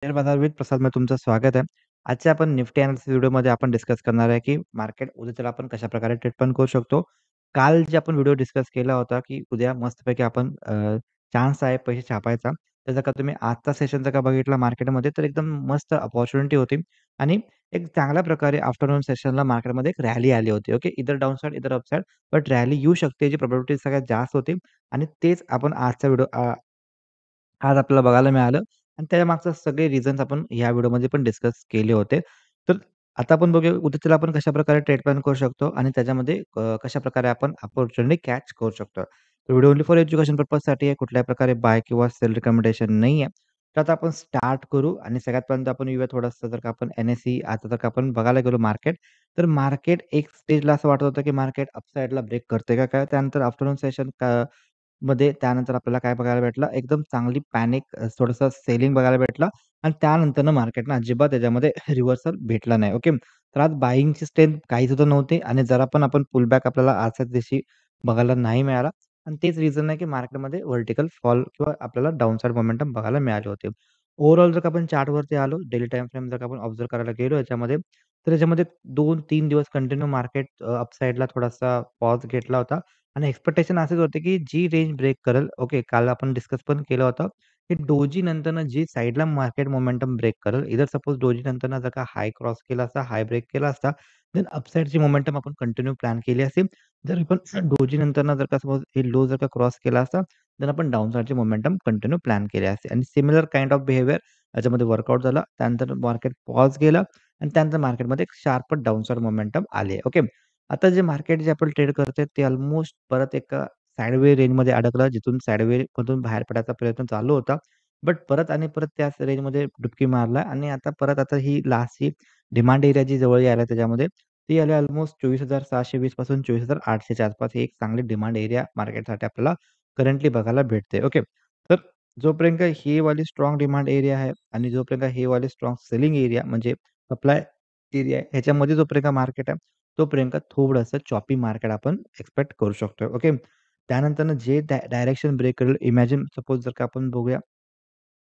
Share बाजारविद प्रसादमध्ये तुमचं स्वागत आहे. आजच्या आपण निफ्टी अॅनालिसिस व्हिडिओमध्ये आपण डिस्कस करणार आहे, की मार्केट उद्याच्याला आपण कशाप्रकारे ट्रेड पण करू शकतो. काल जे आपण व्हिडिओ डिस्कस केला होता, की उद्या मस्तपैकी आपण चान्स आहे पैसे छापायचा. तर जर का तुम्ही आजचा सेशन जर का बघितला मार्केटमध्ये तर एकदम मस्त अपॉर्च्युनिटी होती आणि एक चांगल्या प्रकारे आफ्टरनून सेशनला मार्केटमध्ये एक रॅली आली होती. Okay. Either down side, either up side. But rally येऊ शकते याची प्रोबॅबिलिटी सगळ्यात जास्त होती आणि तेच आपण आजचा व्हिडिओ आज आपल्याला बघायला मिळालं आणि त्याच्यामागचे सगळे रिझन्स आपण ह्या व्हिडिओमध्ये पण डिस्कस केले होते. तर आता आपण बघूया उद्याच्याला आपण कशाप्रकारे ट्रेड प्लॅन करू शकतो आणि त्याच्यामध्ये कशाप्रकारे आपण अपॉर्च्युनिटी कॅच करू शकतो. तर व्हिडिओ ओन्ली फॉर एज्युकेशन पर्पजसाठी आहे. कुठल्याही प्रकारे बाय किंवा सेल रिकमेंडेशन नाही आहे. तर आता आपण स्टार्ट करू आणि सगळ्यात पहिल्यांदा आपण येऊया थोडंसं जर का आपण NSE आता जर का आपण बघायला गेलो मार्केट, तर मार्केट एक स्टेजला असं वाटत होतं, की मार्केट अपसाइडला ब्रेक करते का काय? त्यानंतर आफ्टरनून सेशन मध्ये त्यानंतर आपल्याला काय बघायला भेटलं, एकदम चांगली पॅनिक थोडंसं सेलिंग बघायला भेटलं आणि त्यानंतरनं मार्केटनं अजिबात त्याच्यामध्ये रिव्हर्सल भेटला नाही. ओके. तर आज बायिंगची स्ट्रेंथ काहीच सुद्धा नव्हती आणि जरा पण आपण पुलबॅक आपल्याला आजच्या दिवशी बघायला नाही मिळाला आणि तेच रिझन आहे, की मार्केटमध्ये व्हर्टिकल फॉल किंवा आपल्याला डाउन साइड मोमेंटम बघायला मिळाले होते. ओव्हरऑल जर का आपण चार्टवरती आलो, डेली टाईम फ्रेम जर का आपण ऑब्झर्व्ह करायला गेलो याच्यामध्ये, तर याच्यामध्ये 2-3 दिवस कंटिन्यू मार्केट अपसाइडला थोडासा पॉज घेतला होता आणि एक्स्पेक्टेशन असेच होते, की जी रेंज ब्रेक करेल ओके, काल आपण डिस्कस पण केलं होतं, की डोजी नंतरनं जी साइडला मार्केट मोमेंटम ब्रेक करेल, इधर सपोज डोजी नंतरनं जर का हाय क्रॉस केला असता, हाय ब्रेक केला असता, देन अपसाइडची मोमेंटम आपण कंटिन्यू प्लॅन केली असती. जर आपण डोजी नंतरनं जर का सपोज हे लो जर का क्रॉस केला असता, देन आपण डाउन साइडची मोमेंटम कंटिन्यू प्लॅन केली असते आणि सिमिलर काइंड ऑफ बिहेवियर याच्यामध्ये वर्कआउट झालं. त्यानंतर मार्केट पॉज गेलं आणि त्यानंतर मार्केटमध्ये एक शार्प डाउन साइड मोमेंटम आली आहे. ओके. आता जे मार्केट जे आपण ट्रेड करतोय ते ऑलमोस्ट परत एका साइडवे रेंजमध्ये अडकलं, जिथून साइडवेमधून बाहेर पडायचा प्रयत्न चालू होता. बट परत आणि परत त्याच रेंजमध्ये डुबकी मारला आणि आता ही लास्टची डिमांड एरिया जी जवळ यायला त्याच्यामध्ये, ती आली ऑलमोस्ट 24,720 पासून 24,800 च्या आसपास. ही एक चांगली डिमांड एरिया मार्केटसाठी आपल्याला करंटली बघायला भेटते. ओके. तर जोपर्यंत ही वाली स्ट्राँग डिमांड एरिया आहे आणि जोपर्यंत हे वाले स्ट्राँग सेलिंग एरिया म्हणजे सप्लाय एरिया आहे, ह्याच्यामध्ये जोपर्यंत मार्केट आहे, तोपर्यंत थोडंसं चॉपी मार्केट आपण एक्स्पेक्ट करू शकतो. ओके. त्यानंतरनं जे डायरेक्शन ब्रेक करेल, इमॅजिन सपोज जर का आपण बघूया,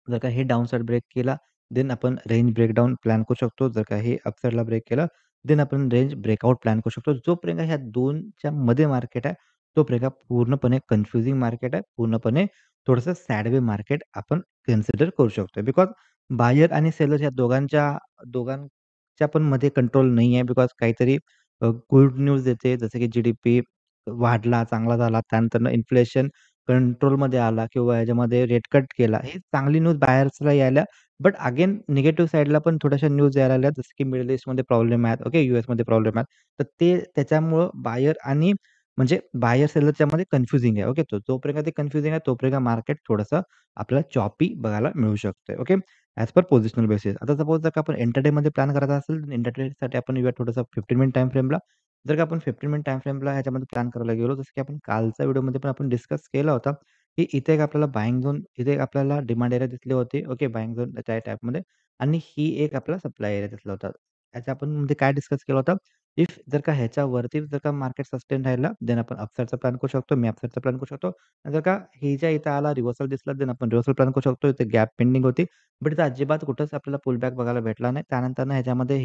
जर का हे डाउन साइड ब्रेक केला, देन आपण रेंज ब्रेकडाउन प्लॅन करू शकतो. जर का हे अप साइडला ब्रेक केला, देन आपण रेंज ब्रेकआउट प्लॅन करू शकतो. जोपर्यंत ह्या 2च्या मध्ये मार्केट आहे, तोपर्यंत पूर्णपणे कन्फ्युजिंग मार्केट आहे. पूर्णपणे थोडंसं सॅडवे मार्केट आपण कन्सिडर करू शकतो. बिकॉज बायर आणि सेलर ह्या दोघांच्या पण मध्ये कंट्रोल नाही आहे. बिकॉज काहीतरी गुड न्यूज येते, जसं की जी-डी-पी वाढला, चांगला झाला. त्यानंतर इन्फ्लेशन कंट्रोलमध्ये आला किंवा ह्याच्यामध्ये रेट कट केला. ही चांगली न्यूज बायर्सला यायला. बट अगेन निगेटिव्ह साइडला पण थोड्याशा न्यूज यायला लागल्या, जसं की मिडल ईस्टमध्ये प्रॉब्लेम आहेत, ओके, यूएसमध्ये प्रॉब्लेम आहेत. तर ते त्याच्यामुळं बायर आणि म्हणजे बायर सेलरच्यामध्ये कन्फ्युजिंग आहे. ओके. जोपर्यंत ते कन्फ्युजिंग आहे, तोपर्यंत मार्केट थोडंसं आपल्याला चॉपी बघायला मिळू शकतंय. Okay. As per positional basis. आता सपोज जर का आपण इंटरडेमध्ये प्लॅन करायचा असेल, तर इंटरडेसाठी आपण येऊया थोडंसं 15 मिनिट टाईम फ्रेमला. जर का आपण 15 मिनिट टाईम फ्रेमला ह्याच्यामध्ये प्लॅन करायला गेलो, जसं की आपण कालच्या व्हिडिओमध्ये पण आपण डिस्कस केला होता, की इथे एक आपल्याला बायिंग झोन, इथे एक आपल्याला डिमांड एरिया दिसले होते. ओके, बायिंग झोन त्या टाइपमध्ये आणि ही एक आपल्याला सप्लाय एरिया दिसला होता. याच्या आपण मध्ये काय डिस्कस केलं होतं, इफ जर का ह्याच्यावरती जर का मार्केट सस्टेन राहिला, देन आपण अपसाइडचा प्लॅन करू शकतो. मी अपसाइडचा प्लॅन करू शकतो. आणि जर का ह्याच्या इथं आला रिव्हर्सल दिसला, देन आपण रिव्हर्सल प्लॅन करू शकतो. इथे गॅप पेंडिंग होती. बट इथं अजिबात कुठंच आपल्याला पुलबॅक बघायला भेटला नाही. त्यानंतरनं ह्याच्यामध्ये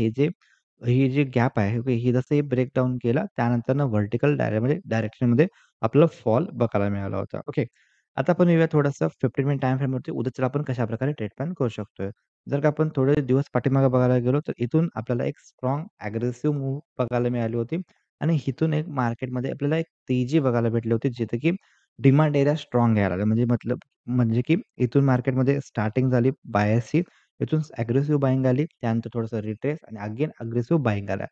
ही जी गॅप आहे, ओके, ही जसं ब्रेकडाउन केला, त्यानंतरनं व्हर्टिकल डायरेक्शनमध्ये आपल्याला फॉल बघायला मिळाला होता. ओके. आता आपण येऊया थोडंसं 15 मिनिट टाईम फ्रेमवरती उद्याच्याला आपण कशाप्रकारे ट्रेड प्लॅन करू शकतोय. जर का आपण थोडे दिवस पाठीमागे बघायला गेलो, तर इथून आपल्याला एक स्ट्राँग अग्रेसिव्ह मूव्ह बघायला मिळाली होती आणि इथून एक मार्केटमध्ये आपल्याला एक तेजी बघायला भेटली होती, जिथे की डिमांड एरिया स्ट्राँग यायला लागला. म्हणजे की इथून मार्केटमध्ये स्टार्टिंग झाली बायर्सची, इथून अग्रेसिव्ह बायिंग आली, त्यानंतर थोडंसं रिट्रेस आणि अगेन अग्रेसिव्ह बायिंग आला.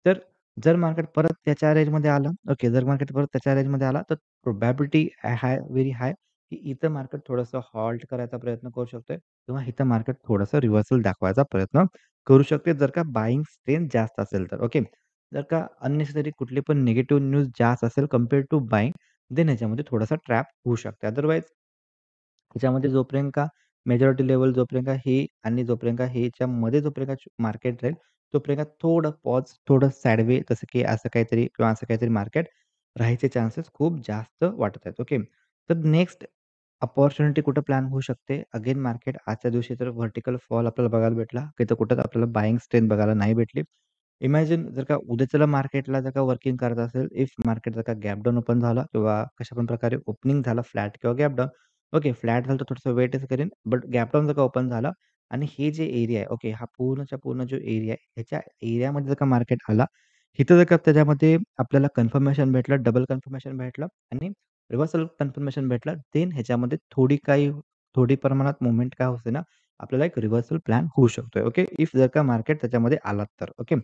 तर जर मार्केट परत त्याच्या रेंजमध्ये आलं, ओके, जर मार्केट परत त्याच्या रेंजमध्ये आला, तर प्रोबॅबिलिटी व्हेरी हाय, की इथं मार्केट थोडंसं हॉल्ट करायचा प्रयत्न करू शकतोय किंवा इथं मार्केट थोडंसं रिव्हर्सल दाखवायचा प्रयत्न करू शकते, जर का बायिंग स्ट्रेंथ जास्त असेल तर. ओके. जर का अननेसेसरी कुठली पण निगेटिव्ह न्यूज जास्त असेल कंपेअर टू बायिंग, देन ह्याच्यामध्ये थोडासा ट्रॅप होऊ शकते. अदरवाईज ह्याच्यामध्ये जोपर्यंत का मेजॉरिटी लेव्हल जोपर्यंत का ही आणि जोपर्यंत का ह्याच्यामध्ये जोपर्यंत मार्केट राहील, तोपर्यंत थोडं पॉज, थोडं साइडवे जसं की असं काहीतरी किंवा असं काहीतरी मार्केट राहायचे चान्सेस खूप जास्त वाटत आहेत. ओके. तर नेक्स्ट अपॉर्च्युनिटी कुठं प्लॅन होऊ शकते? अगेन मार्केट आजच्या दिवशी तर व्हर्टिकल फॉल आपल्याला बघायला भेटला. तिथं कुठेच आपल्याला बायिंग स्ट्रेंथ बघायला नाही भेटली. इमॅजिन जर का उद्याच्याला मार्केटला जर का वर्किंग करत असेल, इफ मार्केट जर का गॅप डाउन ओपन झाला किंवा कशा पण प्रकारे ओपनिंग झाला फ्लॅट किंवा गॅप डाउन. ओके, फ्लॅट झालं तर थोडंसं वेटच करेन. बट गॅप डाउन जर का ओपन झाला आणि हे जे एरिया आहे, ओके, हा पूर्णच्या पूर्ण जो एरिया आहे, ह्याच्या एरियामध्ये जर का मार्केट आला, इथं जर का त्याच्यामध्ये आपल्याला कन्फर्मेशन भेटलं, डबल कन्फर्मेशन भेटलं आणि रिव्हर्सल कन्फर्मेशन भेटलं, देन ह्याच्यामध्ये थोडी प्रमाणात मूव्हमेंट काय होते ना, आपल्याला एक रिव्हर्सल प्लॅन होऊ शकतोय. ओके. इफ जर का मार्केट त्याच्यामध्ये आलात तर. ओके.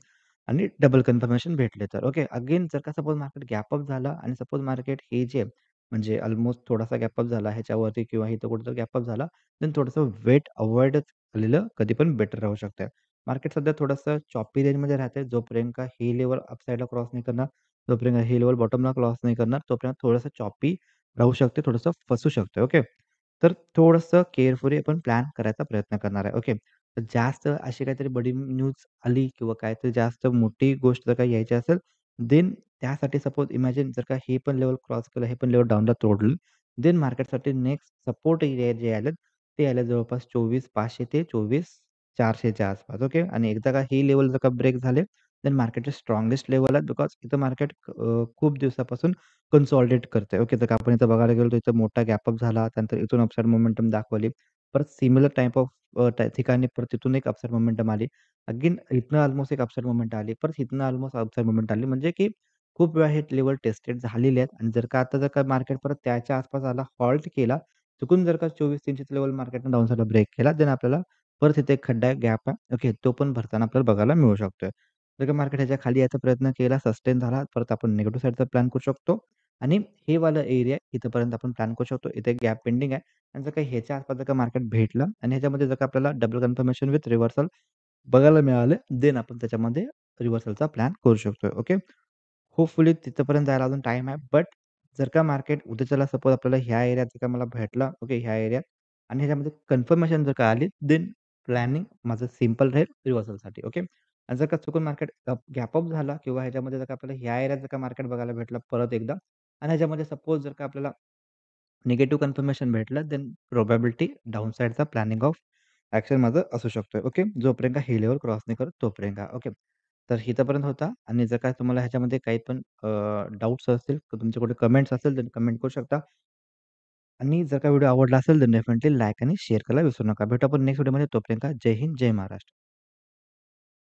आणि डबल कन्फर्मेशन भेटले तर. ओके. अगेन जर का सपोज मार्केट गॅप अप झालं आणि सपोज मार्केट हे जे म्हणजे अल्मोस्ट थोडासा गॅप अप झाला ह्याच्यावरती किंवा इथं कुठेतरी गॅप अप झाला, देन थोडंसं वेट अव्हॉइडच केलेलं कधी पण बेटर राहू शकतं. मार्केट सध्या थोडंसं चॉपी रेंजमध्ये राहतंय. जोपर्यंत का हे लेव्हल अपसाइडला क्रॉस नाही करणार, जोपर्यंत हे लेव्हल बॉटमला क्रॉस नाही करणार, तोपर्यंत थोडंसं चॉपी राहू शकते, थोडंसं फसू शकते. ओके. तर थोडंसं केअरफुली आपण प्लॅन करायचा प्रयत्न करणार आहे. ओके. तर जास्त अशी काहीतरी बडी न्यूज आली किंवा काहीतरी जास्त मोठी गोष्ट जर का यायची असेल, देन त्यासाठी सपोज इमॅजिन जर का हे पण लेव्हल क्रॉस केलं, हे पण लेव्हल डाउनला तोडलं, देन मार्केटसाठी नेक्स्ट सपोर्ट एरिया जे आलेत, ते आले जवळपास 24,500 ते 24,400 च्या आसपास. ओके. आणि एकदा का ही लेव्हल जर का ब्रेक झाले, देन मार्केटचे स्ट्राँगेस्ट लेव्हल आहे बिकॉज इथं मार्केट खूप दिवसापासून कन्सॉलिडेट करतंय. ओके. तर आपण इथं बघायला गेलो तर इथं मोठा गॅप अप झाला. त्यानंतर इथून अपसाइड मोमेंटम दाखवली. परत सिमिलर टाइप ऑफ ठिकाणी परत तिथून एक अपसाइड मोमेंटम आली. अगेन इथनं अल्मोस्ट एक अपसाइड मोमेंट आली. परत इथनं अल्मोस्ट अपसाइड मोमेंट आली. म्हणजे की खूप वेळा हे लेव्हल टेस्टेड झालेले आहेत आणि जर का आता जर का मार्केट परत त्याच्या आसपास आला, हॉल्ट केला, चुकून जर का 24,300 लेव्हल मार्केटनं डाउन साइडला ब्रेक केला, देन आपल्याला परत इथे एक खड्डा आहे, गॅप आहे. ओके. तो पण भरताना आपल्याला बघायला मिळू शकतोय. जर का मार्केट ह्याच्या खाली यायचा प्रयत्न केला, सस्टेन झाला, परत आपण निगेटिव्ह साइडचा प्लॅन करू शकतो. आणि हे वाला एरिया इथपर्यंत आपण प्लॅन करू शकतो. इथे गॅप पेंडिंग आहे आणि जर का ह्याच्या आसपास जर का मार्केट भेटलं आणि ह्याच्यामध्ये जर का आपल्याला डबल कन्फर्मेशन विथ रिव्हर्सल बघायला मिळाले, देन आपण त्याच्यामध्ये रिव्हर्सलचा प्लॅन करू शकतोय. ओके. होपफुली तिथपर्यंत जायला अजून टाईम आहे. बट जर का मार्केट उद्याच्याला सपोज आपल्याला ह्या एरियात जर का मला भेटला, ओके, ह्या एरियात आणि ह्याच्यामध्ये कन्फर्मेशन जर का आली, देन प्लॅनिंग माझं सिंपल राहील रिव्हर्सलसाठी. ओके. आणि जर का चुकून मार्केट गॅप अप झाला किंवा ह्याच्यामध्ये जर का आपल्याला ह्या एरियात जर का मार्केट बघायला भेटलं परत एकदा आणि ह्याच्यामध्ये सपोज जर का आपल्याला निगेटिव्ह कन्फर्मेशन भेटलं, देन प्रोबॅबिलिटी डाउन साइडचा प्लॅनिंग ऑफ ॲक्शन माझं असू शकतोय. ओके. जोपर्यंत ही लेव्हल क्रॉस नाही करत तोपर्यंत. ओके. तर इथपर्यंत होता आणि जर का तुम्हाला ह्याच्यामध्ये काही पण डाउट्स असतील, तर तुमचे कुठे कमेंट्स असेल, तर कमेंट करू शकता. आणि जर का व्हिडिओ आवडला असेल, तर डेफिनेटली लाईक आणि शेअर करायला विसरू नका. भेटू आपण नेक्स्ट व्हिडिओमध्ये. तोपर्यंत जय हिंद, जय महाराष्ट्र.